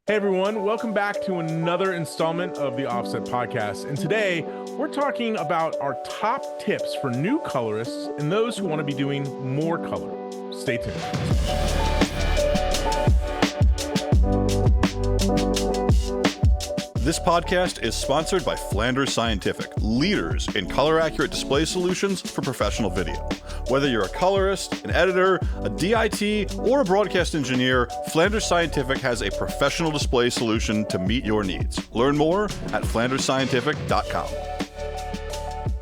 Hey everyone, welcome back to another installment of the Offset Podcast. And today we're talking about our top tips for new colorists and those who want to be doing more color. Stay tuned. This podcast is sponsored by Flanders Scientific, leaders in color-accurate display solutions for professional video. Whether you're a colorist, an editor, a DIT, or a broadcast engineer, Flanders Scientific has a professional display solution to meet your needs. Learn more at flandersscientific.com.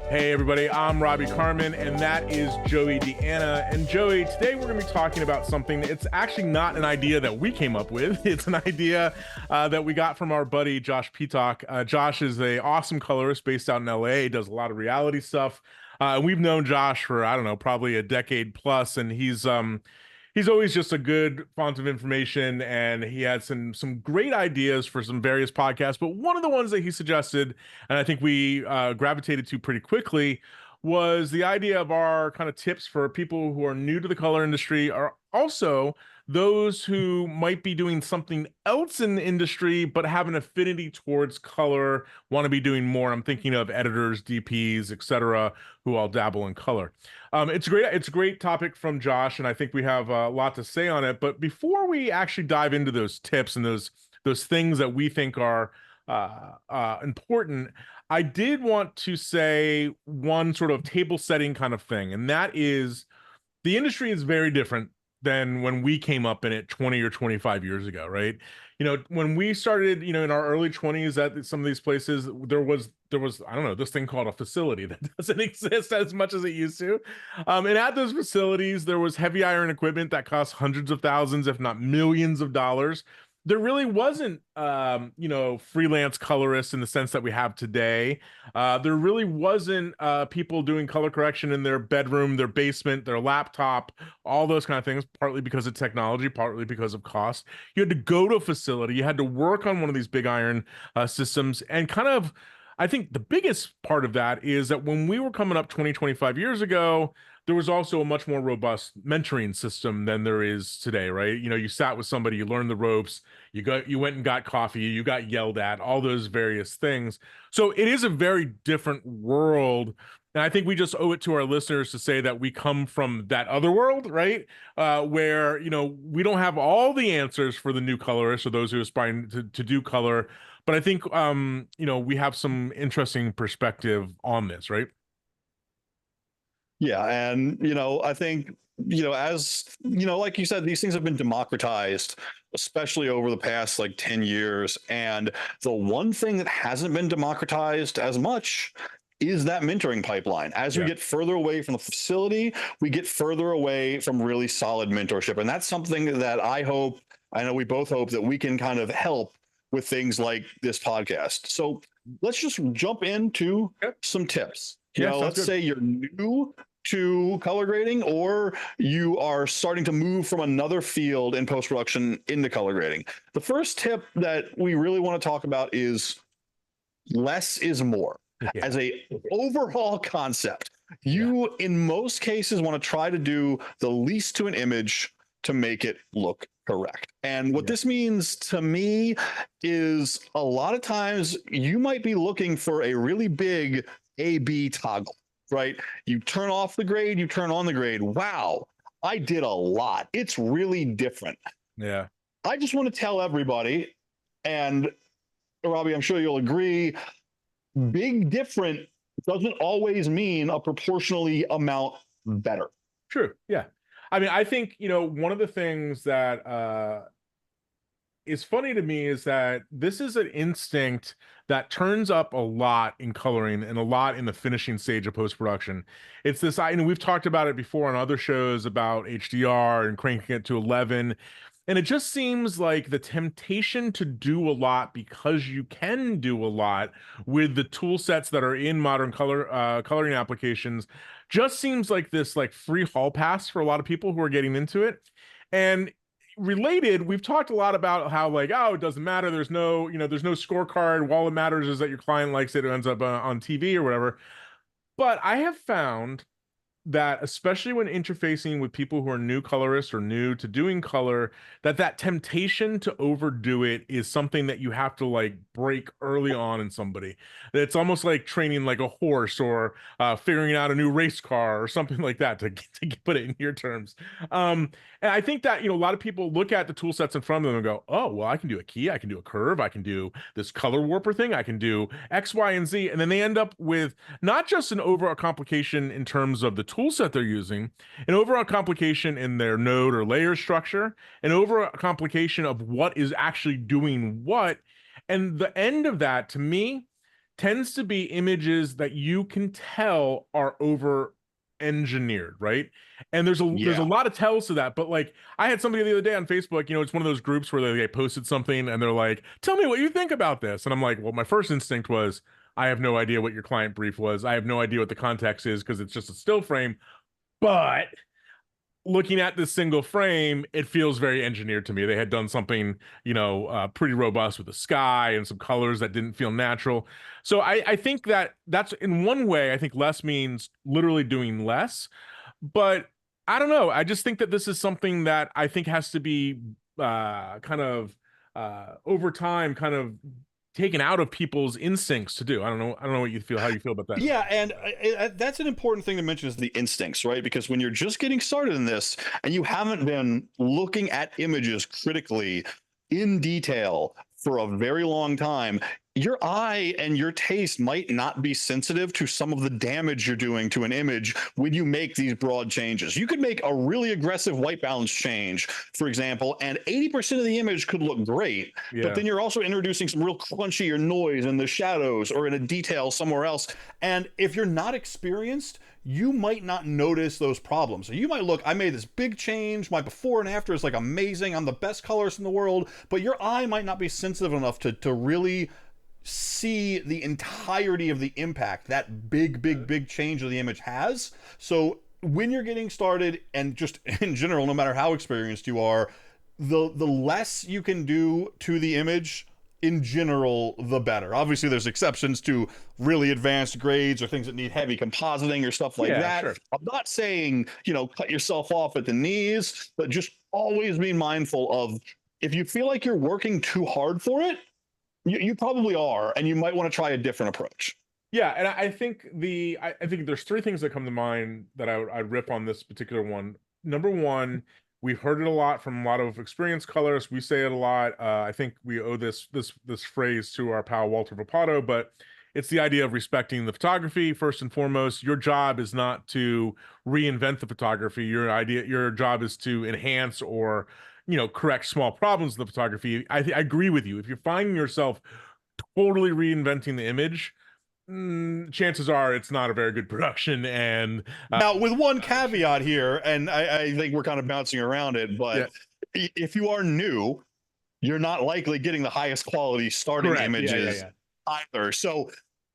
Hey everybody, I'm Robbie Carmen, and that is Joey Deanna. And Joey, today we're going to be talking about something. It's actually not an idea that we came up with. It's an idea that we got from our buddy Josh Peacock. Josh is an awesome colorist based out in LA. He does a lot of reality stuff. We've known Josh for, I don't know, probably a decade plus, and he's always just a good font of information, and he had some great ideas for some various podcasts. But one of the ones that he suggested, and I think we gravitated to pretty quickly, was the idea of our kind of tips for people who are new to the color industry, are also those who might be doing something else in the industry but have an affinity towards color, want to be doing more. I'm thinking of editors, DPs, etc., who all dabble in color. It's a great topic from Josh, and I think we have a lot to say on it. But before we actually dive into those tips and those things that we think are important, I did want to say one sort of table setting kind of thing, and that is the industry is very different than when we came up in it 20 or 25 years ago, right? You know, when we started, you know, in our early 20s at some of these places, there was I don't know, this thing called a facility that doesn't exist as much as it used to. And at those facilities, there was heavy iron equipment that cost hundreds of thousands, if not millions of dollars. There really wasn't, you know, freelance colorists in the sense that we have today. There really wasn't people doing color correction in their bedroom, their basement, their laptop, all those kind of things, partly because of technology, partly because of cost. You had to go to a facility, you had to work on one of these big iron systems, and kind of, I think the biggest part of that is that when we were coming up 20, 25 years ago, there was also a much more robust mentoring system than there is today, right? You know, you sat with somebody, you learned the ropes, you went and got coffee, you got yelled at, all those various things. So it is a very different world. And I think we just owe it to our listeners to say that we come from that other world, right? Where, you know, we don't have all the answers for the new colorists or those who aspire to do color. But I think, you know, we have some interesting perspective on this, right? Yeah, and I think, as like you said, these things have been democratized, especially over the past like 10 years. And the one thing that hasn't been democratized as much is that mentoring pipeline. As we get further away from the facility, we get further away from really solid mentorship. And that's something that I know we both hope that we can kind of help with things like this podcast. So let's just jump into some tips. Let's say you're new to color grading, or you are starting to move from another field in post-production into color grading. The first tip that we really want to talk about is less is more. As a overall concept, you in most cases want to try to do the least to an image to make it look correct. And what this means to me is a lot of times you might be looking for a really big A/B toggle, right? You turn off the grade, you turn on the grade. Wow, I did a lot. It's really different. Yeah. I just want to tell everybody, and Robbie, I'm sure you'll agree, big different doesn't always mean a proportionally amount better. True. Yeah. I mean, I think, you know, one of the things that is funny to me is that this is an instinct that turns up a lot in coloring and a lot in the finishing stage of post-production. It's this, and we've talked about it before on other shows about HDR and cranking it to 11. And it just seems like the temptation to do a lot because you can do a lot with the tool sets that are in modern coloring applications just seems like this like free hall pass for a lot of people who are getting into it. And related, we've talked a lot about how like, oh, it doesn't matter. There's no scorecard. All that matters is that your client likes it. It ends up on TV or whatever. But I have found that especially when interfacing with people who are new colorists or new to doing color, that temptation to overdo it is something that you have to like break early on in somebody. It's almost like training like a horse or figuring out a new race car or something like that to put it in your terms. And I think that, a lot of people look at the tool sets in front of them and go, oh, well, I can do a key, I can do a curve, I can do this color warper thing, I can do X, Y, and Z. And then they end up with not just an overall complication in terms of the tool set they're using, an overall complication in their node or layer structure, an overall complication of what is actually doing what. And the end of that, to me, tends to be images that you can tell are over engineered, right? And there's a Yeah. lot of tells to that. But like, I had somebody the other day on Facebook, it's one of those groups where they posted something and they're like, tell me what you think about this. And I'm like, well, my first instinct was, I have no idea what your client brief was. I have no idea what the context is because it's just a still frame. But looking at this single frame, it feels very engineered to me. They had done something, pretty robust with the sky and some colors that didn't feel natural. So I think that's in one way, I think less means literally doing less. But I don't know. I just think that this is something that I think has to be kind of over time, kind of taken out of people's instincts to do. I don't know what you feel, how you feel about that. Yeah, and that's an important thing to mention is the instincts, right? Because when you're just getting started in this and you haven't been looking at images critically in detail for a very long time, your eye and your taste might not be sensitive to some of the damage you're doing to an image when you make these broad changes. You could make a really aggressive white balance change, for example, and 80% of the image could look great, but then you're also introducing some real crunchy or noise in the shadows or in a detail somewhere else. And if you're not experienced, you might not notice those problems. So you might look, I made this big change, my before and after is like amazing, I'm the best colorist in the world, but your eye might not be sensitive enough to really see the entirety of the impact that big change that the image has. So when you're getting started, and just in general, no matter how experienced you are, the less you can do to the image in general, the better. Obviously, there's exceptions to really advanced grades or things that need heavy compositing or stuff like that. Sure. I'm not saying, cut yourself off at the knees, but just always be mindful of, if you feel like you're working too hard for it, you probably are, and you might want to try a different approach. Yeah, and I think I think there's three things that come to mind that I'd rip on this particular one. Number one, we've heard it a lot from a lot of experienced colorists. We say it a lot. I think we owe this phrase to our pal Walter Vapato, but it's the idea of respecting the photography first and foremost. Your job is not to reinvent the photography. Your job is to enhance or correct small problems in the photography. I agree with you. If you're finding yourself totally reinventing the image, chances are it's not a very good production. And now, with one caveat here, and I think we're kind of bouncing around it, but if you are new, you're not likely getting the highest quality starting images either. So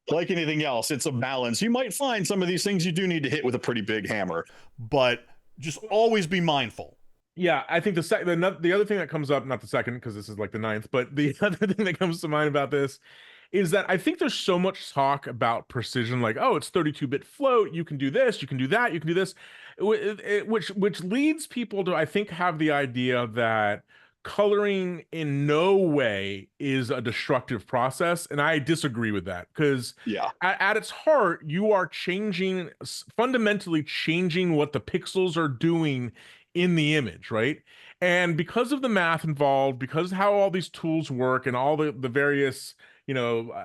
like anything else, it's a balance. You might find some of these things you do need to hit with a pretty big hammer, but just always be mindful. Yeah, I think the other thing that comes up, not the second, because this is like the ninth, but the other thing that comes to mind about this is that I think there's so much talk about precision, like, oh, it's 32-bit float, you can do this, you can do that, you can do this, which leads people to, I think, have the idea that coloring in no way is a destructive process, and I disagree with that, because at its heart, you are fundamentally changing what the pixels are doing in the image, right? And because of the math involved, because how all these tools work and all the various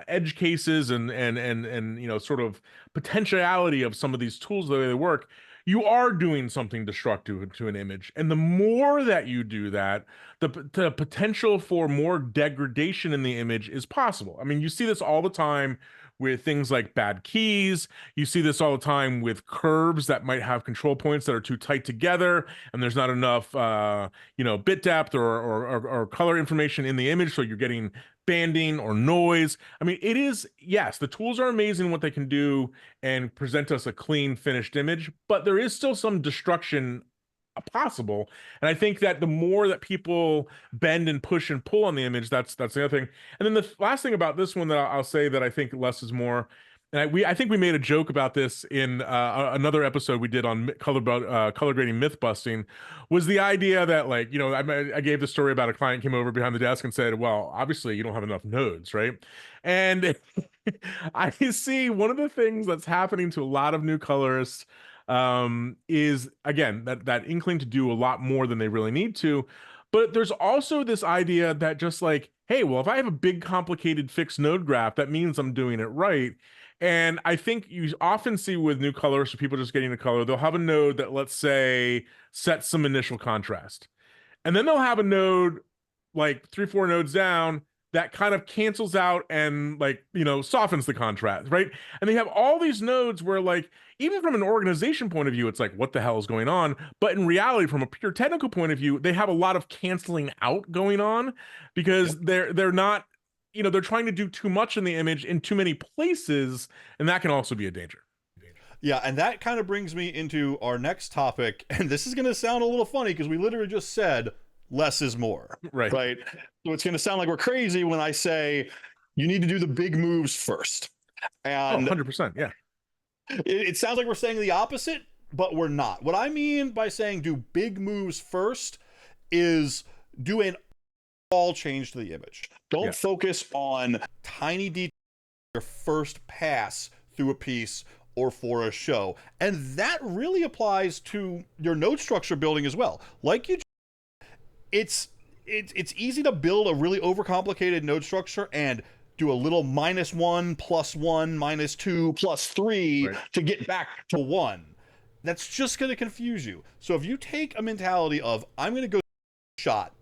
edge cases and sort of potentiality of some of these tools, the way they work, you are doing something destructive to an image. And the more that you do that, the potential for more degradation in the image is possible. I mean, you see this all the time with things like bad keys. You see this all the time with curves that might have control points that are too tight together, and there's not enough, bit depth or color information in the image, so you're getting banding or noise. I mean, it is, yes, the tools are amazing what they can do and present us a clean, finished image, but there is still some destruction possible. And I think that the more that people bend and push and pull on the image, that's the other thing. And then the last thing about this one that I'll say that I think less is more and I think we made a joke about this in another episode we did on color grading myth busting, was the idea that, like, you know, I gave the story about a client came over behind the desk and said, well, obviously you don't have enough nodes, right? And I see one of the things that's happening to a lot of new colorists is, again, that inkling to do a lot more than they really need to. But there's also this idea that just like, hey, well, if I have a big complicated fixed node graph, that means I'm doing it right. And I think you often see with new colors, or people just getting a color, they'll have a node that, let's say, sets some initial contrast. And then they'll have a node like 3-4 nodes down that kind of cancels out and, like, you know, softens the contrast, right? And they have all these nodes where, like, even from an organization point of view, it's like, what the hell is going on? But in reality, from a pure technical point of view, they have a lot of canceling out going on because they're not, you know, they're trying to do too much in the image in too many places, and that can also be a danger. Yeah, and that kind of brings me into our next topic, and this is going to sound a little funny because we literally just said less is more. Right. Right. So it's going to sound like we're crazy when I say you need to do the big moves first. And 100%. Yeah. It sounds like we're saying the opposite, but we're not. What I mean by saying do big moves first is do an all change to the image. don't focus on Tiny details your first pass through a piece or for a show. And that really applies to your node structure building as well. Like you, it's easy to build a really overcomplicated node structure and do a little -1 +1 -2 +3 to get back to 1. That's just going to confuse you. So if you take a mentality of, I'm going to go shot,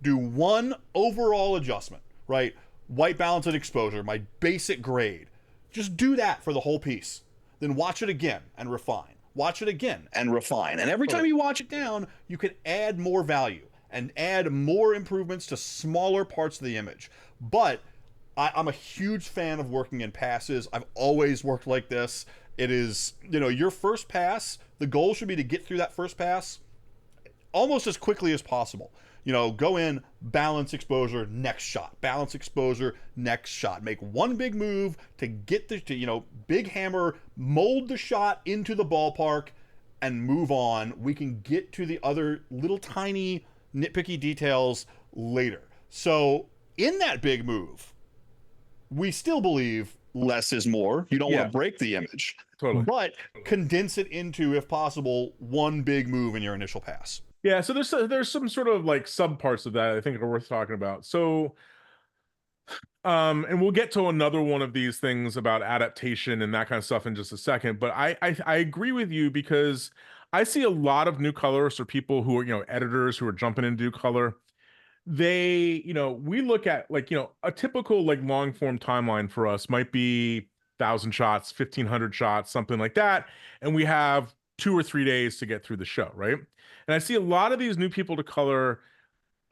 do one overall adjustment, right? White balance and exposure, my basic grade. Just do that for the whole piece. Then watch it again and refine. Watch it again and refine. And every time you watch it down, you can add more value and add more improvements to smaller parts of the image. But I'm a huge fan of working in passes. I've always worked like this. It is, you know, your first pass, the goal should be to get through that first pass almost as quickly as possible. You know, go in, balance exposure, next shot. Balance exposure, next shot. Make one big move to get the, you know, big hammer, mold the shot into the ballpark, and move on. We can get to the other little tiny nitpicky details later. So in that big move, we still believe less is more. You don't want to break the image. Totally. But condense it into, if possible, one big move in your initial pass. Yeah, so there's some sort of like subparts of that I think are worth talking about. So and we'll get to another one of these things about adaptation and that kind of stuff in just a second, but I agree with you because I see a lot of new colorists or people who are, you know, editors who are jumping into color. They, you know, we look at, like, you know, a typical like long form timeline for us might be 1,000 shots, 1,500 shots, something like that, and we have 2 or 3 days to get through the show, right? And I see a lot of these new people to color,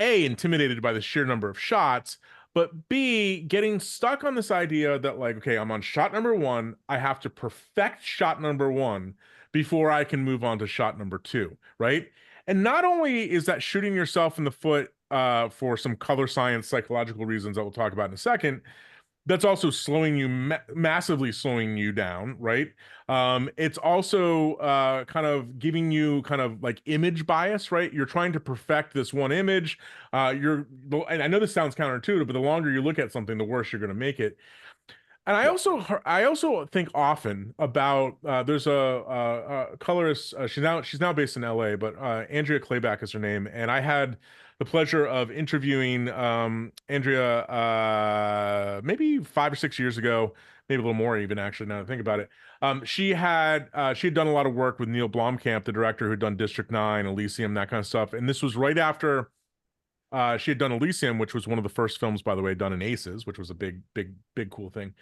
A, intimidated by the sheer number of shots, but B, getting stuck on this idea that, like, okay, I'm on shot number 1, I have to perfect shot number 1 before I can move on to shot number 2, right? And not only is that shooting yourself in the foot for some color science psychological reasons that we'll talk about in a second, that's also slowing you, massively slowing you down, right? It's also kind of giving you kind of like image bias, right? You're trying to perfect this one image. And I know this sounds counterintuitive, but the longer you look at something, the worse you're going to make it. And I also think often about there's a colorist. She's now based in LA, but Andrea Clayback is her name, and I had the pleasure of interviewing Andrea maybe 5 or 6 years ago, maybe a little more even, actually, now that I think about it. She had done a lot of work with Neil Blomkamp, the director who'd done District 9, Elysium, that kind of stuff. And this was right after she had done Elysium, which was one of the first films, by the way, done in ACES, which was a big cool thing.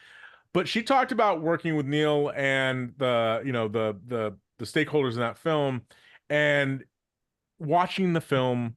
But she talked about working with Neil and the, you know, the stakeholders in that film, and watching the film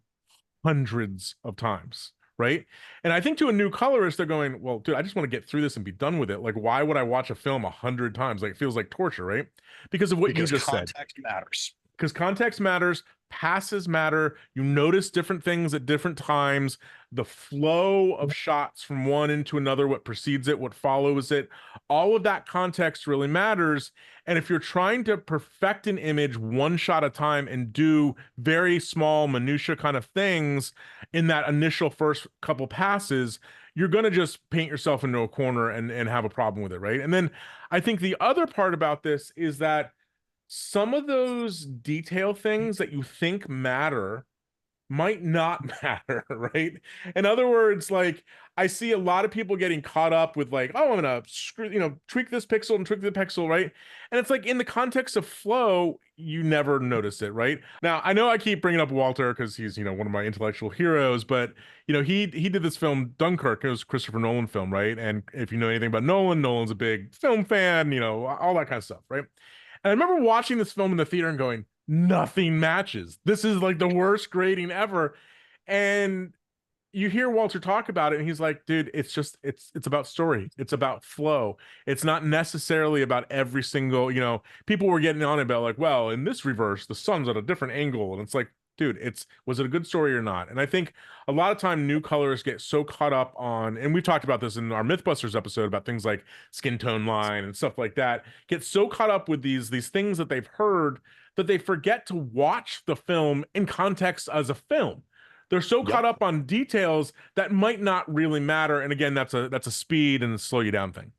hundreds of times, right? And I think to a new colorist, they're going, well, dude, I just want to get through this and be done with it. Like, why would I watch a film 100 times? Like, it feels like torture, right? Because of what you just said. Context matters. Because context matters. passes matter. You notice different things at different times, the flow of shots from one into another, what precedes it, what follows it, all of that context really matters. And if you're trying to perfect an image one shot at a time and do very small minutia kind of things in that initial first couple passes, you're going to just paint yourself into a corner and have a problem with it, right? And then I think the other part about this is that some of those detail things that you think matter might not matter, right? In other words, like I see a lot of people getting caught up with like, oh, I'm gonna tweak this pixel and tweak the pixel, right? And it's like in the context of flow, you never notice it, right? Now, I know I keep bringing up Walter because he's one of my intellectual heroes, but he did this film Dunkirk. It was a Christopher Nolan film, right? And if you know anything about Nolan, Nolan's a big film fan, all that kind of stuff, right? And I remember watching this film in the theater and going, nothing matches. This is like the worst grading ever. And you hear Walter talk about it and he's like, dude, it's about story. It's about flow. It's not necessarily about every single, people were getting on about like, well, in this reverse, the sun's at a different angle. And it's like, dude, was it a good story or not? And I think a lot of time new colors get so caught up on, and we've talked about this in our Mythbusters episode about things like skin tone line and stuff like that, get so caught up with these things that they've heard that they forget to watch the film in context as a film. They're so caught up on details that might not really matter. And again, that's a speed and slow you down thing.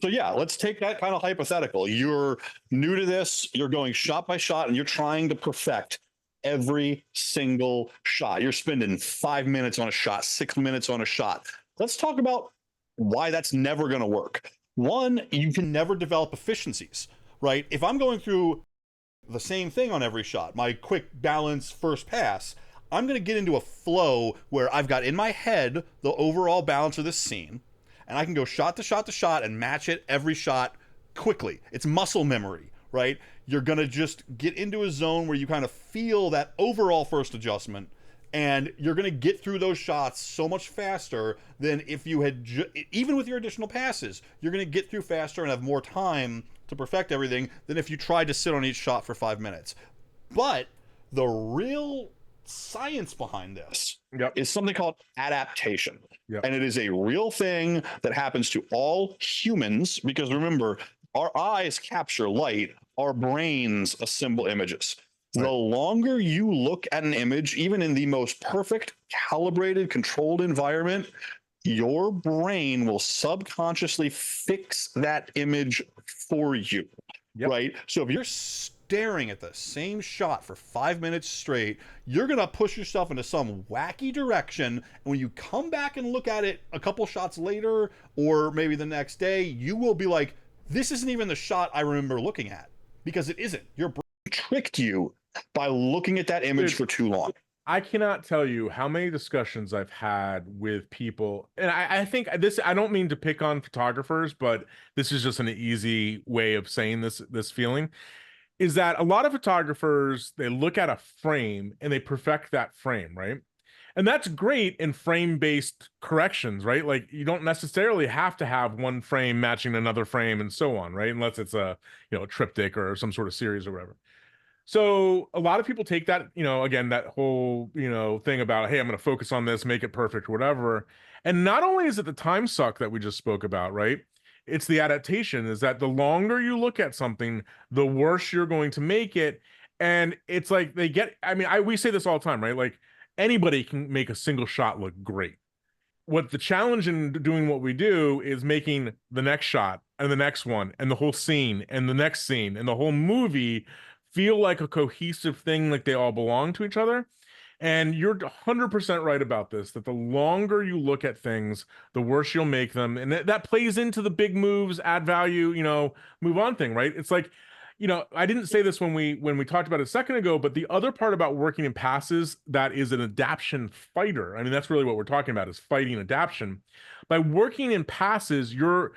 So yeah, let's take that kind of hypothetical. You're new to this, you're going shot by shot, and you're trying to perfect every single shot. You're spending 5 minutes on a shot, 6 minutes on a shot. Let's talk about why that's never going to work. One, You can never develop efficiencies, right? If I'm going through the same thing on every shot, my quick balance first pass, I'm going to get into a flow where I've got in my head the overall balance of this scene, and I can go shot to shot to shot and match it every shot quickly. It's muscle memory, right? You're going to just get into a zone where you kind of feel that overall first adjustment, and you're going to get through those shots so much faster than if you had, even with your additional passes, you're going to get through faster and have more time to perfect everything than if you tried to sit on each shot for 5 minutes. But the real science behind this is something called adaptation. Yep. And it is a real thing that happens to all humans because remember, our eyes capture light, our brains assemble images. Right. The longer you look at an image, even in the most perfect, calibrated, controlled environment, your brain will subconsciously fix that image for you. Yep. Right? So if you're staring at the same shot for 5 minutes straight, you're going to push yourself into some wacky direction. And when you come back and look at it a couple shots later, or maybe the next day, you will be like, this isn't even the shot I remember looking at, because it isn't. Your brain tricked you by looking at that image for too long. I cannot tell you how many discussions I've had with people, and I think this, I don't mean to pick on photographers, but this is just an easy way of saying this feeling, is that a lot of photographers, they look at a frame and they perfect that frame, right? And that's great in frame-based corrections, right? Like you don't necessarily have to have one frame matching another frame and so on, right? Unless it's a triptych or some sort of series or whatever. So a lot of people take that, again, that whole, thing about, hey, I'm going to focus on this, make it perfect, whatever. And not only is it the time suck that we just spoke about, right? It's the adaptation, is that the longer you look at something, the worse you're going to make it. And it's like we say this all the time, right? Like anybody can make a single shot look great. What the challenge in doing what we do is making the next shot and the next one and the whole scene and the next scene and the whole movie feel like a cohesive thing, like they all belong to each other. And you're 100% right about this, that the longer you look at things, the worse you'll make them. And that plays into the big moves, add value, move on thing, right? It's like, I didn't say this when we talked about it a second ago, but the other part about working in passes that is an adaption fighter. I mean, that's really what we're talking about, is fighting adaption. By working in passes, you're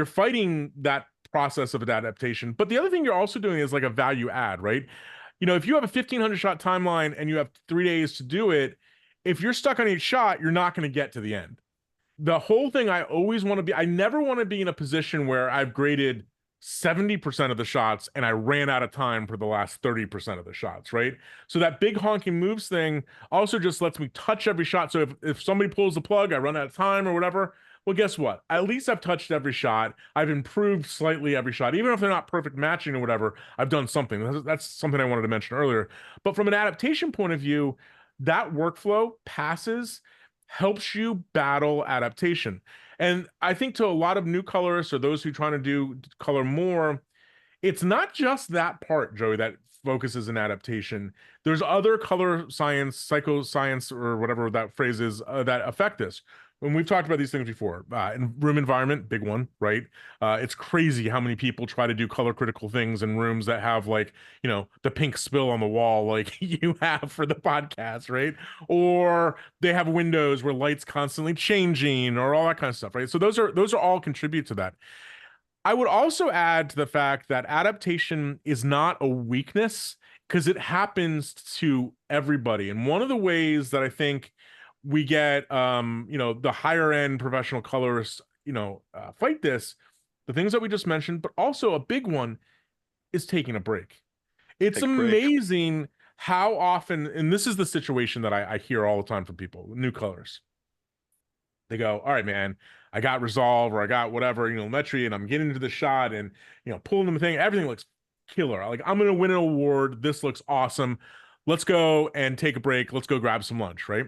fighting that process of adaptation. But the other thing you're also doing is like a value add, right? If you have a 1,500 shot timeline and you have 3 days to do it, if you're stuck on each shot, you're not going to get to the end. The whole thing, I never want to be in a position where I've graded 70% of the shots and I ran out of time for the last 30% of the shots, right? So that big honking moves thing also just lets me touch every shot. So if somebody pulls the plug, I run out of time or whatever. Well, guess what? At least I've touched every shot. I've improved slightly every shot. Even if they're not perfect matching or whatever, I've done something. That's something I wanted to mention earlier. But from an adaptation point of view, that workflow passes helps you battle adaptation. And I think to a lot of new colorists or those who trying to do color more, it's not just that part, Joey, that focuses in adaptation. There's other color science, psychoscience, or whatever that phrase is, that affect this. When we've talked about these things before, in room environment, big one, right? It's crazy how many people try to do color critical things in rooms that have like, the pink spill on the wall, like you have for the podcast, right? Or they have windows where light's constantly changing, or all that kind of stuff, right? So those are all contribute to that. I would also add to the fact that adaptation is not a weakness because it happens to everybody. And one of the ways that I think we get, the higher end professional colorists, fight this, the things that we just mentioned, but also a big one is taking a break. It's Take a break. amazing how often, and this is the situation that I hear all the time from people, new colors. They go, all right, man, I got Resolve or I got whatever, Metri, and I'm getting into the shot and, pulling the thing. Everything looks killer. Like, I'm going to win an award. This looks awesome. Let's go and take a break. Let's go grab some lunch, right?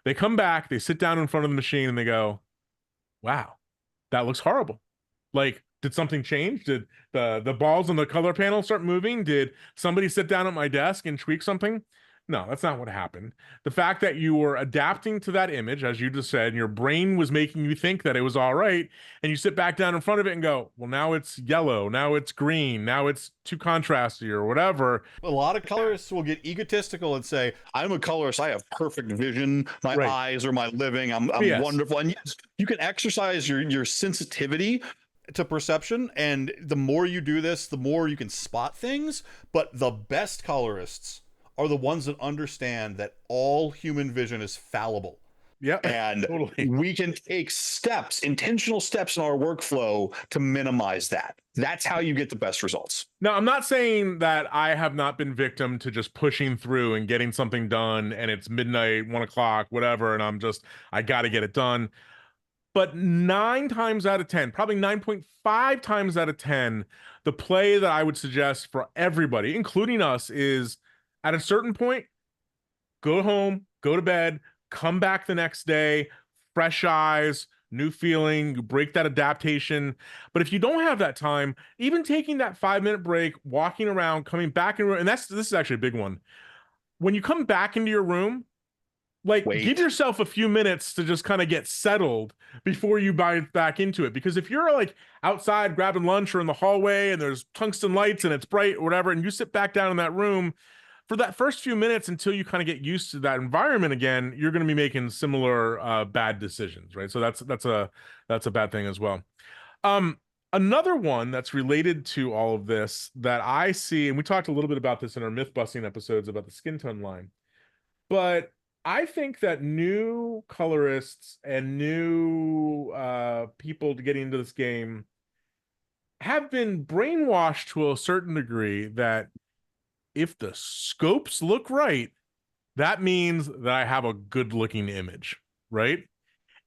They come back, they sit down in front of the machine and they go, wow, that looks horrible. Like, did something change? Did the balls on the color panel start moving? Did somebody sit down at my desk and tweak something? No, that's not what happened. The fact that you were adapting to that image, as you just said, and your brain was making you think that it was all right, and you sit back down in front of it and go, well, now it's yellow, now it's green, now it's too contrasty or whatever. A lot of colorists will get egotistical and say, I'm a colorist. I have perfect vision. My Right. eyes are my living. I'm Yes. wonderful. And yes, you can exercise your sensitivity to perception, and the more you do this, the more you can spot things. But the best colorists are the ones that understand that all human vision is fallible. Yeah, and totally. we can take intentional steps in our workflow to minimize that. That's how you get the best results. Now, I'm not saying that I have not been victim to just pushing through and getting something done and it's midnight, 1 o'clock, whatever, and I got to get it done. But 9 times out of 10, probably 9.5 times out of 10, the play that I would suggest for everybody, including us, is at a certain point, go home, go to bed, come back the next day, fresh eyes, new feeling, you break that adaptation. But if you don't have that time, even taking that 5-minute break, walking around, coming back in, and this is actually a big one. When you come back into your room, like, give yourself a few minutes to just kind of get settled before you bite back into it. Because if you're like outside grabbing lunch or in the hallway and there's tungsten lights and it's bright or whatever, and you sit back down in that room for that first few minutes until you kind of get used to that environment again, you're going to be making similar bad decisions, right? So that's a bad thing as well. Another one that's related to all of this that I see, and we talked a little bit about this in our myth busting episodes about the skin tone line, but I think that new colorists and new people getting into this game have been brainwashed to a certain degree that if the scopes look right, that means that I have a good looking image, right?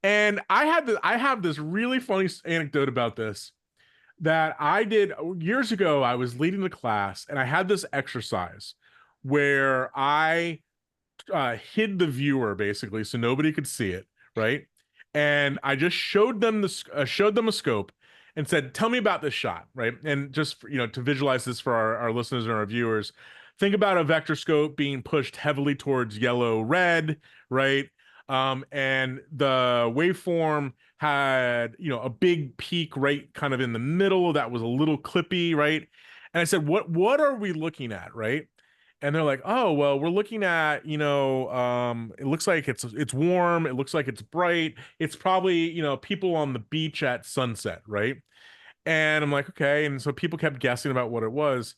And I have this really funny anecdote about this that I did years ago. I was leading the class and I had this exercise where I hid the viewer basically so nobody could see it, right? And I just showed them a scope and said, tell me about this shot, right? And just to visualize this for our listeners and our viewers, think about a vector scope being pushed heavily towards yellow red, right? And the waveform had a big peak right kind of in the middle that was a little clippy, right? And I said, what are we looking at, right? And they're like, oh, well, we're looking at, it looks like it's warm. It looks like it's bright. It's probably, people on the beach at sunset, right? And I'm like, okay. And so people kept guessing about what it was.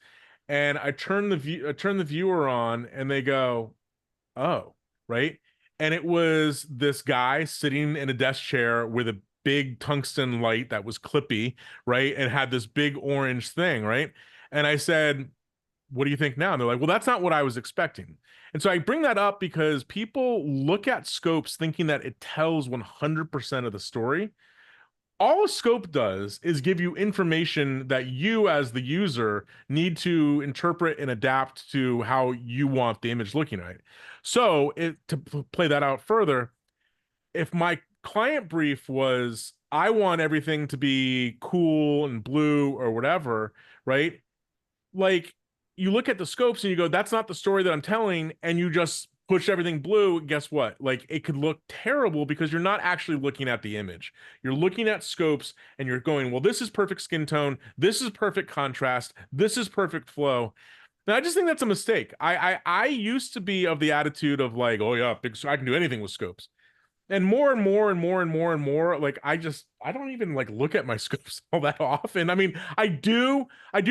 And I turned the viewer on and they go, oh, right. And it was this guy sitting in a desk chair with a big tungsten light that was clippy, right? And had this big orange thing, right? And I said, what do you think now? And they're like, well, that's not what I was expecting. And so I bring that up because people look at scopes thinking that it tells 100% of the story. All a scope does is give you information that you as the user need to interpret and adapt to how you want the image looking at it. So to play that out further, if my client brief was, I want everything to be cool and blue or whatever, right? Like, you look at the scopes and you go, that's not the story that I'm telling, and you just push everything blue. Guess what? Like, it could look terrible because you're not actually looking at the image. You're looking at scopes and you're going, well, this is perfect skin tone, this is perfect contrast, this is perfect flow. And I just think that's a mistake. I used to be of the attitude of like, oh yeah, I can do anything with scopes. And more and more and more and more and more, like, I don't even like look at my scopes all that often. I mean, I do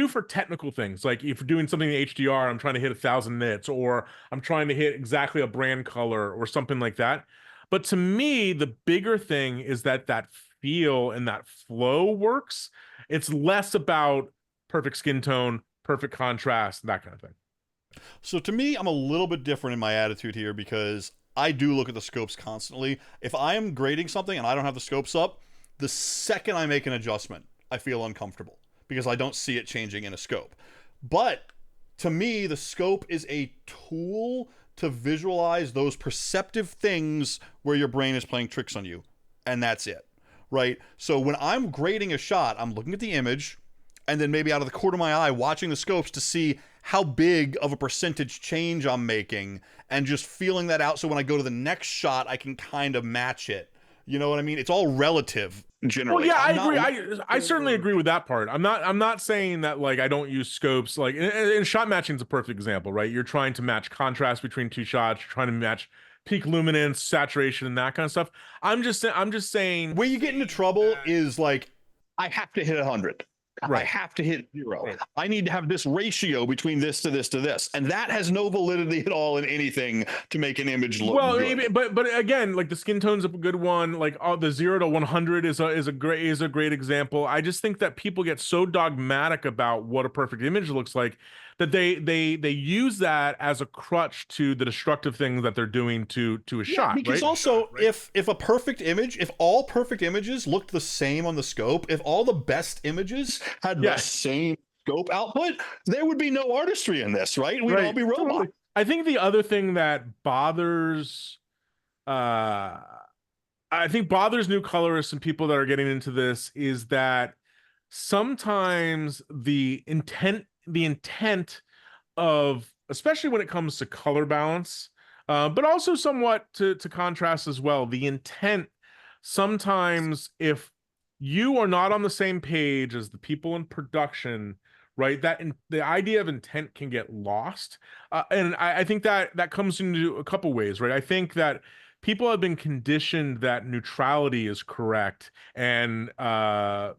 for technical things, like if you're doing something in HDR, I'm trying to hit 1,000 nits, or I'm trying to hit exactly a brand color or something like that. But to me, the bigger thing is that feel and that flow works. It's less about perfect skin tone, perfect contrast, that kind of thing. So to me, I'm a little bit different in my attitude here because I do look at the scopes constantly. If I am grading something and I don't have the scopes up, the second I make an adjustment, I feel uncomfortable because I don't see it changing in a scope. But to me, the scope is a tool to visualize those perceptive things where your brain is playing tricks on you. And that's it, right? So when I'm grading a shot, I'm looking at the image and then maybe out of the corner of my eye watching the scopes to see how big of a percentage change I'm making and just feeling that out so when I go to the next shot I can kind of match it. You know what I mean? It's all relative generally. Well, yeah, I agree. I certainly agree with that part. I'm not saying that like I don't use scopes. Like, and shot matching is a perfect example, right? You're trying to match contrast between two shots, you're trying to match peak luminance, saturation, and that kind of stuff. I'm just saying where you get into trouble is like, I have to hit 100. Right. I have to hit 0. Right. I need to have this ratio between this to this to this, and that has no validity at all in anything to make an image look good. But again, like the skin tone's a good one. Like the 0 to 100 is a great example. I just think that people get so dogmatic about what a perfect image looks like that they use that as a crutch to the destructive things that they're doing to a shot. Because right? also, right? if a perfect image, if all perfect images looked the same on the scope, if all the best images had the same scope output, there would be no artistry in this, right? We'd all be robots. I think the other thing that bothers new colorists and people that are getting into this is that sometimes the intent of, especially when it comes to color balance, but also somewhat to contrast as well, the intent sometimes, if you are not on the same page as the people in production, right, the idea of intent can get lost. And I think that comes into a couple ways, right? I think that people have been conditioned that neutrality is correct, and a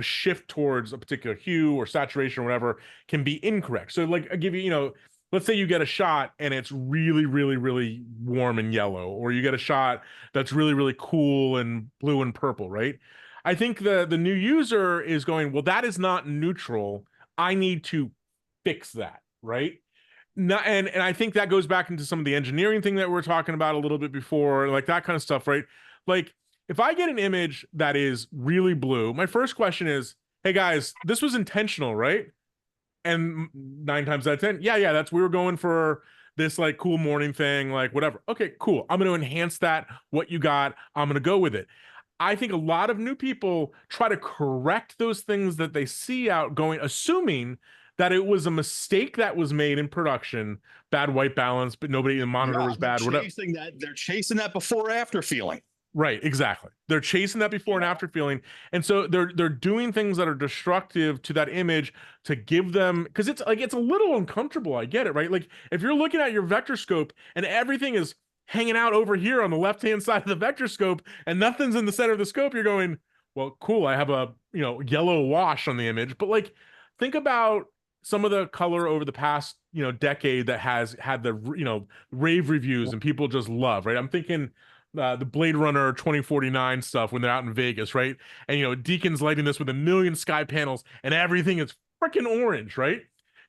shift towards a particular hue or saturation or whatever can be incorrect. So like, I give you, let's say you get a shot and it's really, really, really warm and yellow, or you get a shot that's really, really cool and blue and purple, right? I think the new user is going, well, that is not neutral. I need to fix that, right? And I think that goes back into some of the engineering thing that we were talking about a little bit before, like that kind of stuff, right? Like, if I get an image that is really blue, my first question is, hey guys, this was intentional, right? And 9 times out of 10, yeah, we were going for this like cool morning thing, like whatever. Okay, cool. I'm going to enhance that. What you got, I'm going to go with it. I think a lot of new people try to correct those things that they see outgoing, assuming that it was a mistake that was made in production, bad white balance, but nobody in the monitor was bad. They're chasing that before after feeling. Right, exactly. They're chasing that before and after feeling. And so they're doing things that are destructive to that image to give them, because it's a little uncomfortable. I get it, right? Like if you're looking at your vector scope and everything is hanging out over here on the left-hand side of the vector scope and nothing's in the center of the scope, you're going, well, cool, I have a yellow wash on the image. But like, think about some of the color over the past decade that has had the rave reviews and people just love, right? I'm thinking the Blade Runner 2049 stuff when they're out in Vegas, right? And Deacon's lighting this with a million sky panels and everything is freaking orange, right?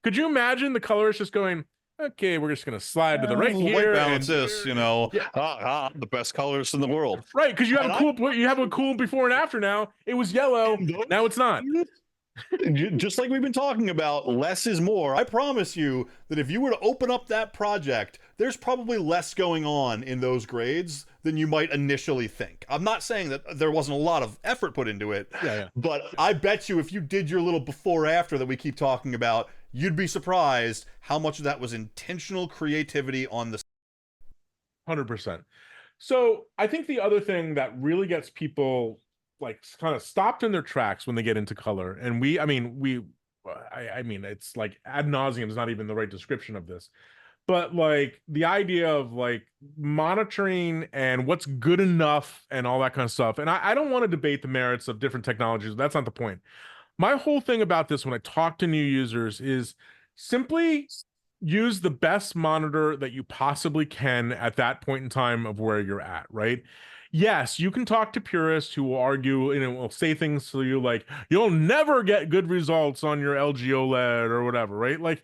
Could you imagine the colorist just going, okay, we're just gonna slide to the right White here balance and this, you know. yeah, The best colors in the world. right? Because And you have a cool before and after now. It was yellow, and those now it's not. just like we've been talking about, less is more. I promise you that if you were to open up that project, there's probably less going on in those grades than you might initially think. I'm not saying that there wasn't a lot of effort put into it, Yeah. but I bet you if you did your little before after that we keep talking about, you'd be surprised how much of that was intentional creativity on the 100%. So I think the other thing that really gets people like kind of stopped in their tracks when they get into color, and I mean, it's like ad nauseum is not even the right description of this, but like the idea of like monitoring and what's good enough and all that kind of stuff. And I don't want to debate the merits of different technologies. That's not the point. My whole thing about this when I talk to new users is simply use the best monitor that you possibly can at that point in time of where you're at, right? Yes, you can talk to purists who will argue and will say things to you like, you'll never get good results on your LG OLED or whatever, right? Like,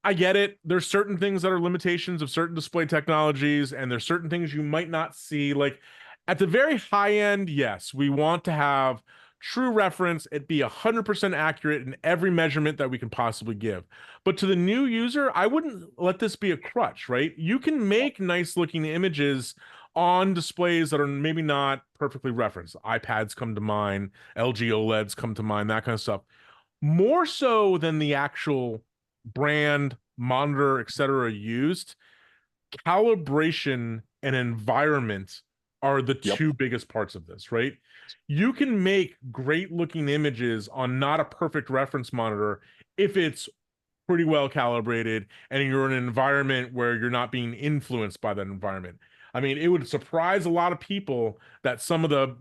I get it. There's certain things that are limitations of certain display technologies, and there's certain things you might not see. Like, at the very high end, yes, we want to have true reference, it be 100% accurate in every measurement that we can possibly give. But to the new user, I wouldn't let this be a crutch, right? You can make nice looking images on displays that are maybe not perfectly referenced. iPads come to mind, LG OLEDs come to mind, that kind of stuff. More so than the actual brand, monitor, etc. used, calibration and environment are the two biggest parts of this, right? You can make great looking images on not a perfect reference monitor if it's pretty well calibrated and you're in an environment where you're not being influenced by that environment. I mean, it would surprise a lot of people that some of the,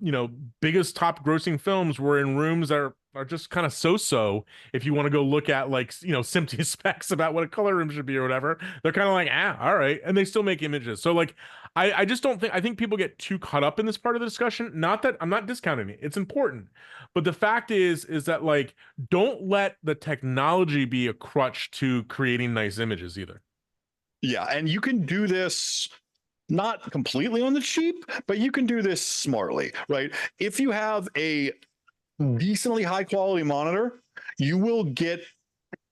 biggest top grossing films were in rooms that are just kind of so-so. If you want to go look at like, SMPTE specs about what a color room should be or whatever, they're kind of like, all right. And they still make images. So like, I just don't think, I think people get too caught up in this part of the discussion. Not that I'm not discounting it. It's important. But the fact is that like, don't let the technology be a crutch to creating nice images either. Yeah. And you can do this not completely on the cheap, but you can do this smartly, right? If you have a decently high quality monitor, you will get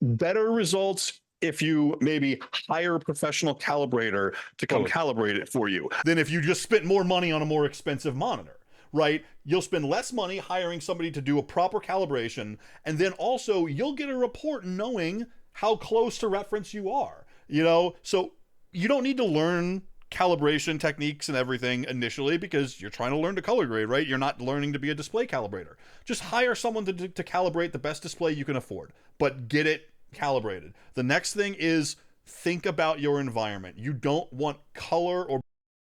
better results if you maybe hire a professional calibrator to come calibrate it for you than if you just spent more money on a more expensive monitor, right? You'll spend less money hiring somebody to do a proper calibration, and then also you'll get a report knowing how close to reference you are, So you don't need to learn calibration techniques and everything initially because you're trying to learn to color grade, right? You're not learning to be a display calibrator. Just hire someone to calibrate the best display you can afford, but get it calibrated. The next thing is think about your environment. You don't want color or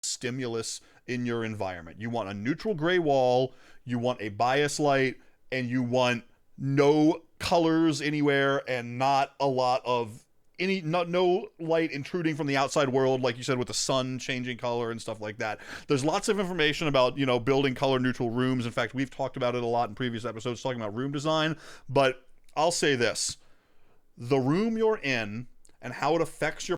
stimulus in your environment. You want a neutral gray wall, you want a bias light, and you want no colors anywhere and not a lot of no light intruding from the outside world, like you said, with the sun changing color and stuff like that. There's lots of information about, building color neutral rooms. In fact, we've talked about it a lot in previous episodes talking about room design, but I'll say this. The room you're in and how it affects your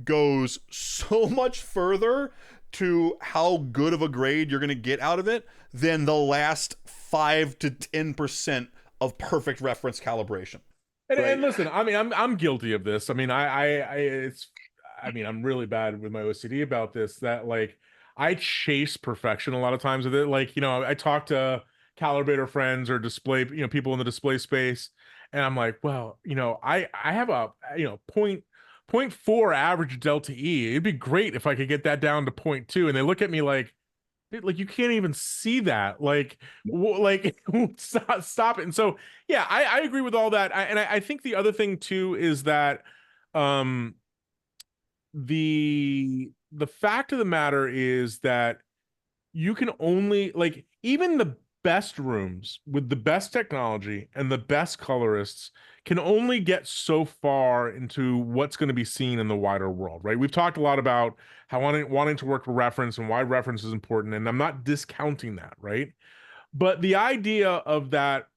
goes so much further to how good of a grade you're going to get out of it than the last 5 to 10% of perfect reference calibration. And listen, I mean, I'm guilty of this. I mean, I'm really bad with my OCD about this, that like I chase perfection a lot of times with it. Like, I talk to calibrator friends or display, people in the display space, and I'm like, well, I have a, 0.4 average delta E. It'd be great if I could get that down to 0.2. And they look at me like you can't even see that. Like stop it. And so, yeah, I agree with all that. I think the other thing too is that the fact of the matter is that you can only, like, even the best rooms with the best technology and the best colorists can only get so far into what's going to be seen in the wider world, right? We've talked a lot about how wanting to work with reference and why reference is important, and I'm not discounting that, right? But the idea of that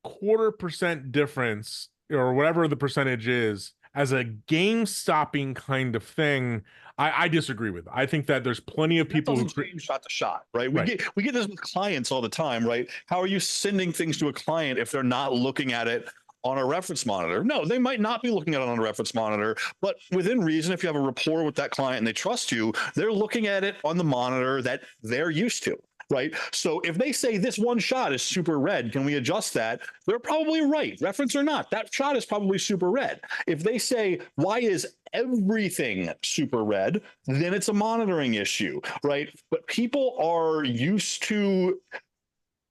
0.25% difference or whatever the percentage is as a game stopping kind of thing, I disagree with. I think that there's plenty of people who change shot to shot, right? Right. We get this with clients all the time, right? How are you sending things to a client if they're not looking at it on a reference monitor? No, they might not be looking at it on a reference monitor, but within reason, if you have a rapport with that client and they trust you, they're looking at it on the monitor that they're used to. Right. So if they say this one shot is super red, can we adjust that? They're probably right. Reference or not, that shot is probably super red. If they say, why is everything super red, then it's a monitoring issue. Right. But people are used to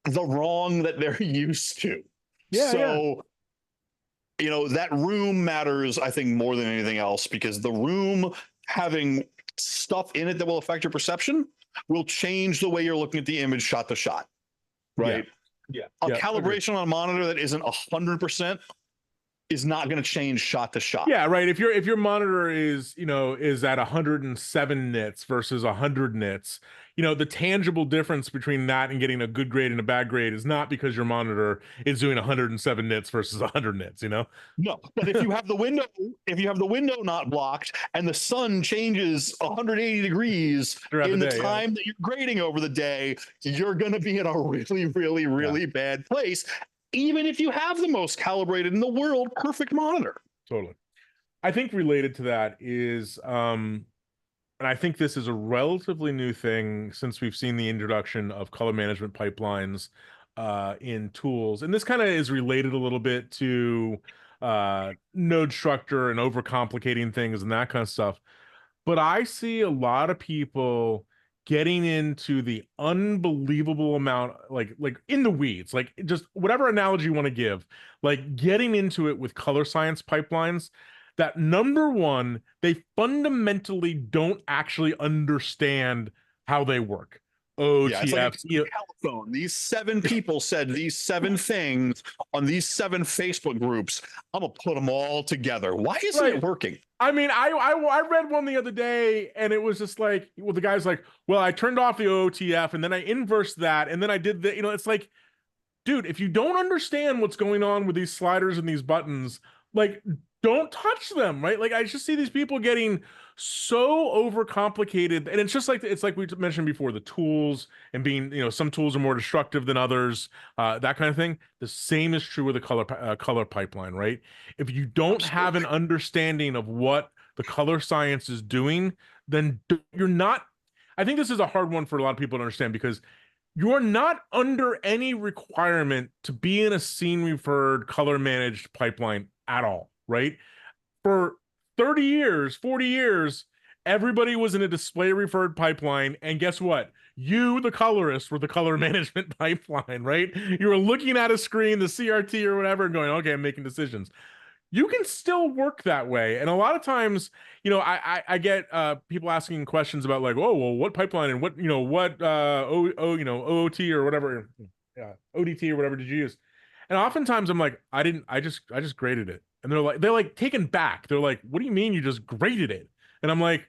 the wrong that they're used to. So, you know, that room matters, I think, more than anything else, because the room having stuff in it that will affect your perception will change the way you're looking at the image shot to shot, right? A calibration on a monitor that isn't 100% is not going to change shot to shot. Yeah, right. If your monitor is, is at 107 nits versus 100 nits, the tangible difference between that and getting a good grade and a bad grade is not because your monitor is doing 107 nits versus 100 nits, No, but if you have the window not blocked and the sun changes 180 degrees in the time that you're grading over the day, you're going to be in a really, really, really bad place, even if you have the most calibrated in the world perfect monitor. Totally. I think related to that is, and I think this is a relatively new thing since we've seen the introduction of color management pipelines in tools. And this kind of is related a little bit to node structure and overcomplicating things and that kind of stuff. But I see a lot of people getting into the unbelievable amount, like in the weeds, like just whatever analogy you want to give, like getting into it with color science pipelines that, number one, they fundamentally don't actually understand how they work. OTF, telephone. These 7 people said these 7 things on these 7 Facebook groups. I'm gonna put them all together. Why isn't it working? I mean, I read one the other day and it was just like, well, the guy's like, well, I turned off the OTF and then I inversed that and then I did the, it's like, dude, if you don't understand what's going on with these sliders and these buttons, like, don't touch them, right? Like, I just see these people getting so overcomplicated, and it's just like we mentioned before, the tools and being, some tools are more destructive than others, that kind of thing. The same is true with the color pipeline, right? If you don't have an understanding of what the color science is doing, then you're not. I think this is a hard one for a lot of people to understand because you're not under any requirement to be in a scene referred color managed pipeline at all. Right? For 30 years, 40 years, everybody was in a display referred pipeline. And guess what? You, the colorist, were the color management pipeline, right? You were looking at a screen, the CRT or whatever, and going, okay, I'm making decisions. You can still work that way. And a lot of times, I get people asking questions about like, oh, well, what pipeline and what, OOT or whatever, ODT or whatever did you use? And oftentimes I'm like, I just graded it. And they're like taken back. They're like, what do you mean you just graded it? And I'm like,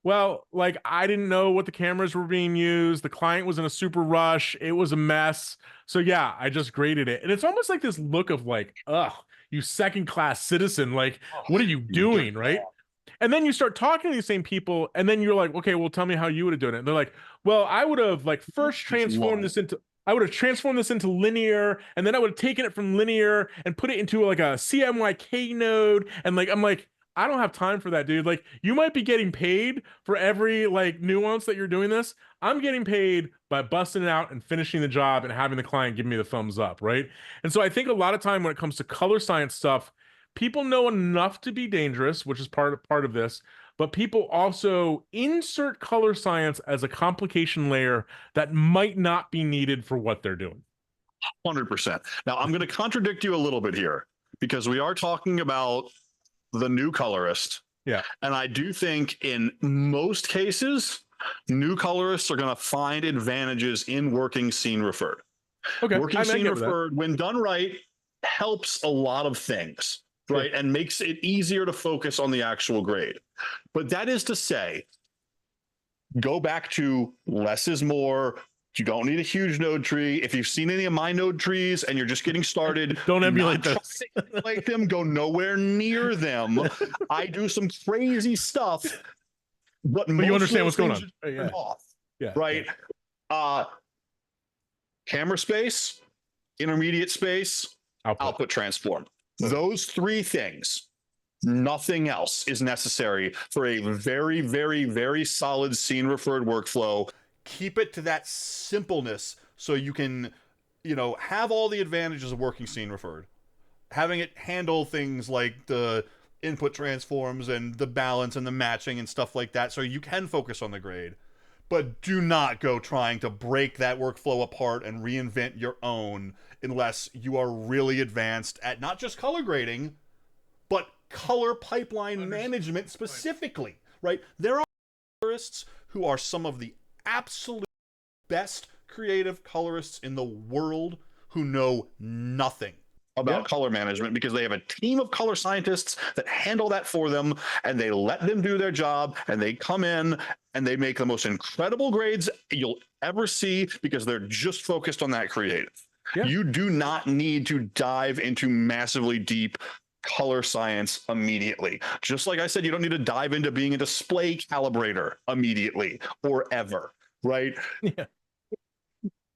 well, like I didn't know what the cameras were being used. The client was in a super rush. It was a mess. So yeah, I just graded it. And it's almost like this look of like, ugh, you second-class citizen. Like, what are you doing, right? And then you start talking to these same people, and then you're like, okay, well, tell me how you would have done it. And they're like, well, I would have like first transformed this into linear, and then I would have taken it from linear and put it into like a CMYK node. And like, I'm like, I don't have time for that, dude. Like, you might be getting paid for every like nuance that you're doing this. I'm getting paid by busting it out and finishing the job and having the client give me the thumbs up, right? And so I think a lot of time when it comes to color science stuff, people know enough to be dangerous, which is part of this. But people also insert color science as a complication layer that might not be needed for what they're doing. 100%. Now, I'm going to contradict you a little bit here because we are talking about the new colorist. Yeah. And I do think in most cases, new colorists are going to find advantages in working scene referred. Okay, Working I scene get with that. referred, when done right, helps a lot of things, Sure. right? And makes it easier to focus on the actual grade. But that is to say, go back to less is more. You don't need a huge node tree. If you've seen any of my node trees and you're just getting started, Don't do emulate not those. try to emulate them. Go nowhere near them. I do some crazy stuff, but But you most of understand those what's going things on. are turned off, Yeah. right? Camera space, intermediate space, output transform. Those three things, nothing else is necessary for a very, very, very solid scene referred workflow. Keep it to that simpleness so you can, have all the advantages of working scene referred. Having it handle things like the input transforms and the balance and the matching and stuff like that so you can focus on the grade. But do not go trying to break that workflow apart and reinvent your own unless you are really advanced at not just color grading, but color pipeline management specifically, right? There are colorists who are some of the absolute best creative colorists in the world who know nothing about color management because they have a team of color scientists that handle that for them, and they let them do their job, and they come in and they make the most incredible grades you'll ever see because they're just focused on that creative. Yeah. You do not need to dive into massively deep color science immediately. Just like I said, you don't need to dive into being a display calibrator immediately or ever, right? Yeah.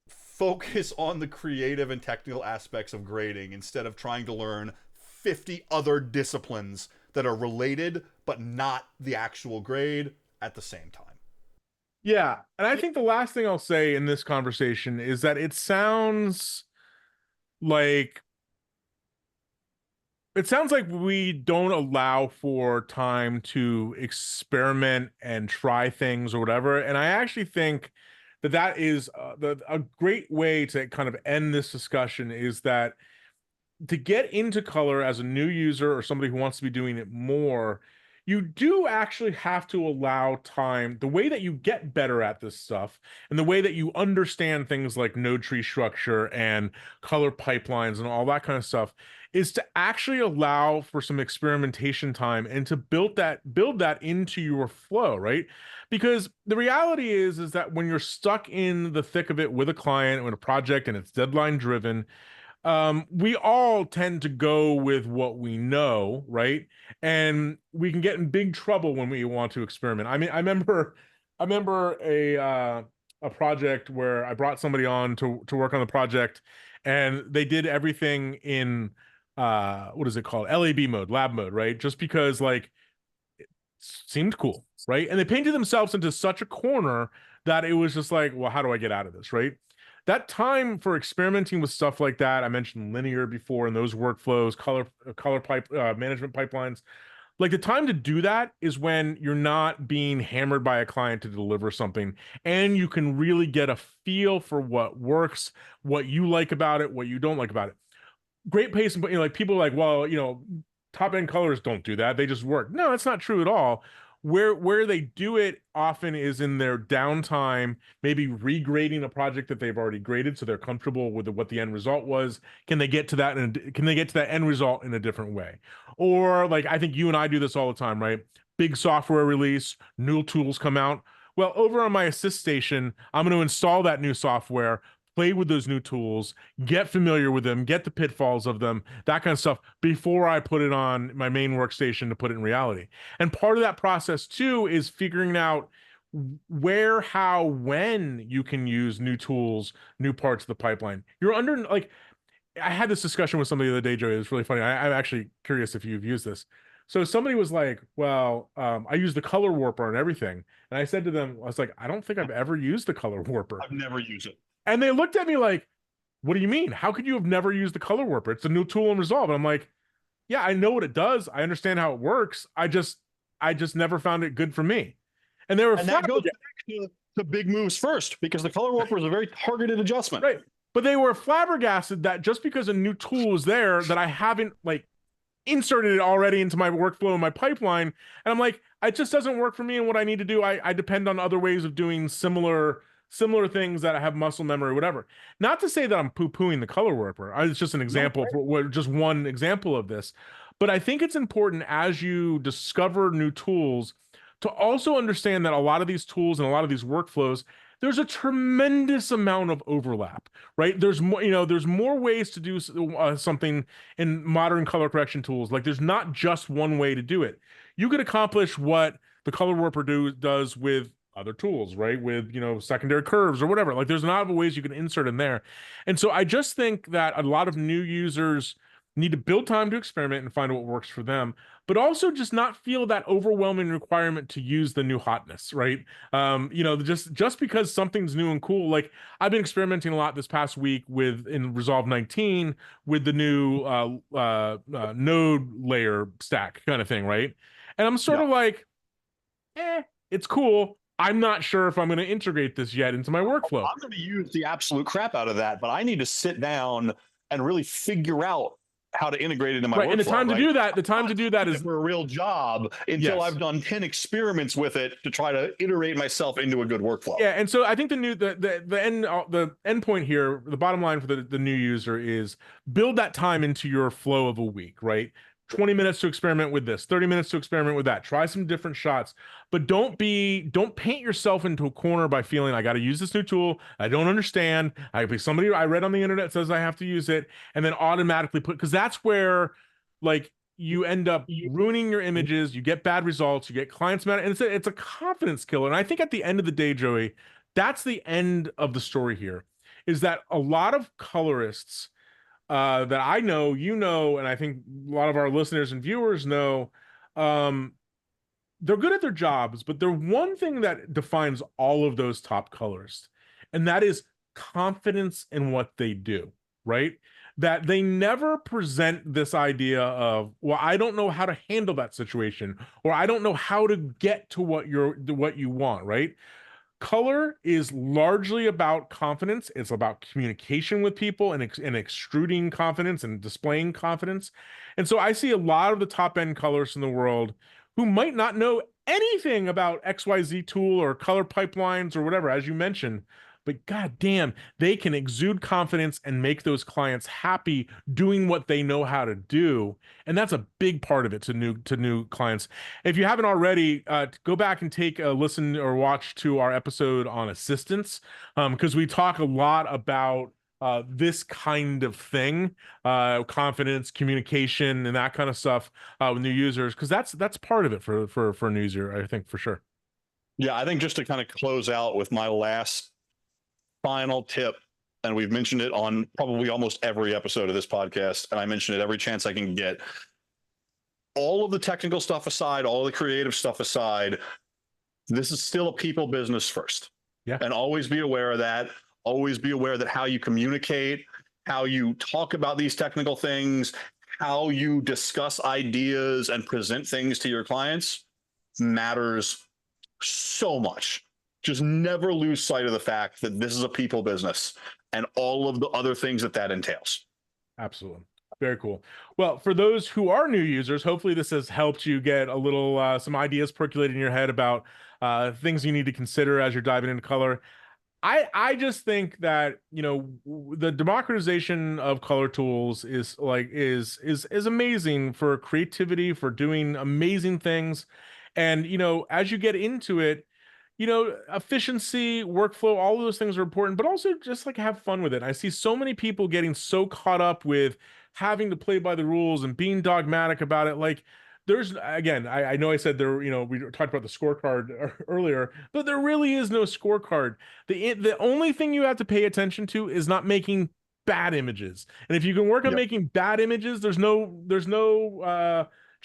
Focus on the creative and technical aspects of grading instead of trying to learn 50 other disciplines that are related but not the actual grade at the same time. Yeah, and I think the last thing I'll say in this conversation is that it sounds like we don't allow for time to experiment and try things or whatever. And I actually think that is a great way to kind of end this discussion is that to get into color as a new user or somebody who wants to be doing it more, you do actually have to allow time. The way that you get better at this stuff and the way that you understand things like node tree structure and color pipelines and all that kind of stuff is to actually allow for some experimentation time and to build that into your flow, right? Because the reality is that when you're stuck in the thick of it with a client, with a project, and it's deadline driven, we all tend to go with what we know, right? And we can get in big trouble when we want to experiment. I mean, I remember a project where I brought somebody on to work on the project, and they did everything in what is it called? lab mode, right? Just because like it seemed cool, right? And they painted themselves into such a corner that it was just like, well, how do I get out of this, right? That time for experimenting with stuff like that, I mentioned linear before and those workflows, color management pipelines. Like the time to do that is when you're not being hammered by a client to deliver something, and you can really get a feel for what works, what you like about it, what you don't like about it. Great pace, but like people are like, well, top end colors don't do that; they just work. No, that's not true at all. Where they do it often is in their downtime, maybe regrading a project that they've already graded, so they're comfortable with what the end result was. Can they get to that? And can they get to that end result in a different way? Or like I think you and I do this all the time, right? Big software release, new tools come out. Well, over on my Assist station, I'm going to install that new software, play with those new tools, get familiar with them, get the pitfalls of them, that kind of stuff before I put it on my main workstation to put it in reality. And part of that process too is figuring out where, how, when you can use new tools, new parts of the pipeline. You're under like, I had this discussion with somebody the other day, Joey. It was really funny. I'm actually curious if you've used this. So somebody was like, well, I use the color warper and everything. And I said to them, I was like, I don't think I've ever used the color warper. I've never used it. And they looked at me like, what do you mean? How could you have never used the color warper? It's a new tool in Resolve. And I'm like, yeah, I know what it does. I understand how it works. I just never found it good for me. And they were And that goes back to the big moves first, because the color warper is a very targeted adjustment. Right. But they were flabbergasted that just because a new tool is there, that I haven't like inserted it already into my workflow and my pipeline. And I'm like, it just doesn't work for me and what I need to do. I depend on other ways of doing similar similar things that have muscle memory, whatever. Not to say that I'm poo-pooing the color warper. It's just an example just one example of this. But I think it's important as you discover new tools to also understand that a lot of these tools and a lot of these workflows, there's a tremendous amount of overlap, right? There's more, there's more ways to do something in modern color correction tools. Like there's not just one way to do it. You could accomplish what the color warper does with other tools, right? With, secondary curves or whatever. Like there's a lot of ways you can insert in there. And so I just think that a lot of new users need to build time to experiment and find what works for them, but also just not feel that overwhelming requirement to use the new hotness, right? Just because something's new and cool. Like I've been experimenting a lot this past week in Resolve 19 with the new node layer stack kind of thing, right? And I'm sort of like, it's cool. I'm not sure if I'm going to integrate this yet into my workflow. I'm going to use the absolute crap out of that, but I need to sit down and really figure out how to integrate it in my workflow. And the time to do that is for a real job until I've done 10 experiments with it to try to iterate myself into a good workflow. Yeah, and so I think the end point here, the bottom line for the new user is build that time into your flow of a week, right? 20 minutes to experiment with this, 30 minutes to experiment with that. Try some different shots, but don't paint yourself into a corner by feeling I got to use this new tool. I don't understand. Somebody I read on the internet says I have to use it, and then automatically because that's where like you end up ruining your images. You get bad results. You get clients mad, and it's a confidence killer. And I think at the end of the day, Joey, that's the end of the story here. Is that a lot of colorists that I know, and I think a lot of our listeners and viewers know, they're good at their jobs, but there's one thing that defines all of those top colorists, and that is confidence in what they do, right? That they never present this idea of, well, I don't know how to handle that situation, or I don't know how to get to what you want, right? Color is largely about confidence. It's about communication with people and extruding confidence and displaying confidence. And so I see a lot of the top end colorists in the world who might not know anything about XYZ tool or color pipelines or whatever, as you mentioned, but goddamn, they can exude confidence and make those clients happy doing what they know how to do. And that's a big part of it to new clients. If you haven't already, go back and take a listen or watch to our episode on assistance, because we talk a lot about this kind of thing, confidence, communication, and that kind of stuff with new users, because that's part of it for a new user, I think, for sure. Yeah, I think just to kind of close out with my last final tip, and we've mentioned it on probably almost every episode of this podcast, and I mention it every chance I can get. All of the technical stuff aside, all the creative stuff aside, this is still a people business first. Yeah. And always be aware of that. Always be aware that how you communicate, how you talk about these technical things, how you discuss ideas and present things to your clients matters so much. Just never lose sight of the fact that this is a people business and all of the other things that entails. Absolutely. Very cool. Well, for those who are new users, hopefully this has helped you get a little, some ideas percolating in your head about things you need to consider as you're diving into color. I just think that, the democratization of color tools is amazing for creativity, for doing amazing things. And, as you get into it, efficiency, workflow, all of those things are important, but also just like have fun with it. I see so many people getting so caught up with having to play by the rules and being dogmatic about it. Like there's, again, I know I said there, we talked about the scorecard earlier, but there really is no scorecard. The only thing you have to pay attention to is not making bad images. And if you can work on making bad images, there's no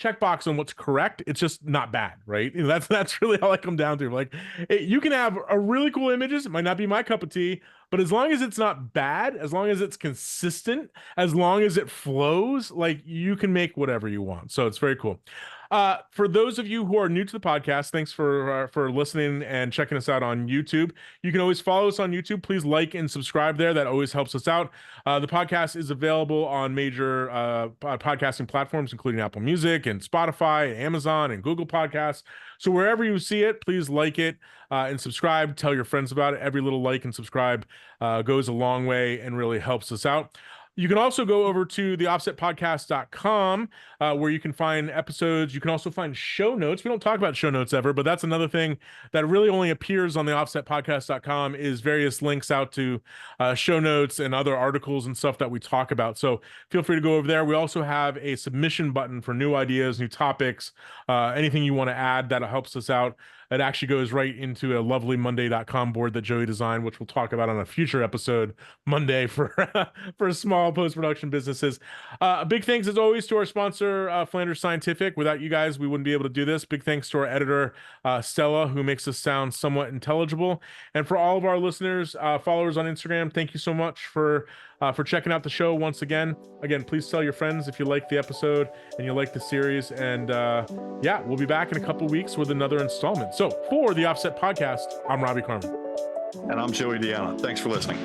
checkbox on what's correct. It's just not bad, right? That's really all I come down to. Like, you can have a really cool images. It might not be my cup of tea, but as long as it's not bad, as long as it's consistent, as long as it flows, like you can make whatever you want. So it's very cool. For those of you who are new to the podcast, thanks for listening and checking us out on YouTube. You can always follow us on YouTube. Please like and subscribe there. That always helps us out. The podcast is available on major podcasting platforms, including Apple Music and Spotify and Amazon and Google Podcasts. So wherever you see it, please like it and subscribe. Tell your friends about it. Every little like and subscribe goes a long way and really helps us out. You can also go over to theoffsetpodcast.com where you can find episodes. You can also find show notes. We don't talk about show notes ever, but that's another thing that really only appears on theoffsetpodcast.com is various links out to show notes and other articles and stuff that we talk about. So feel free to go over there. We also have a submission button for new ideas, new topics, anything you want to add that helps us out. It actually goes right into a lovely Monday.com board that Joey designed, which we'll talk about on a future episode Monday for small post-production businesses. Big thanks as always to our sponsor, Flanders Scientific. Without you guys, we wouldn't be able to do this. Big thanks to our editor, Stella, who makes us sound somewhat intelligible. And for all of our listeners, followers on Instagram, thank you so much for checking out the show once again. Again, please tell your friends if you like the episode and you like the series. And yeah, we'll be back in a couple weeks with another installment. So for the Offset Podcast, I'm Robbie Carmen. And I'm Joey Deanna. Thanks for listening.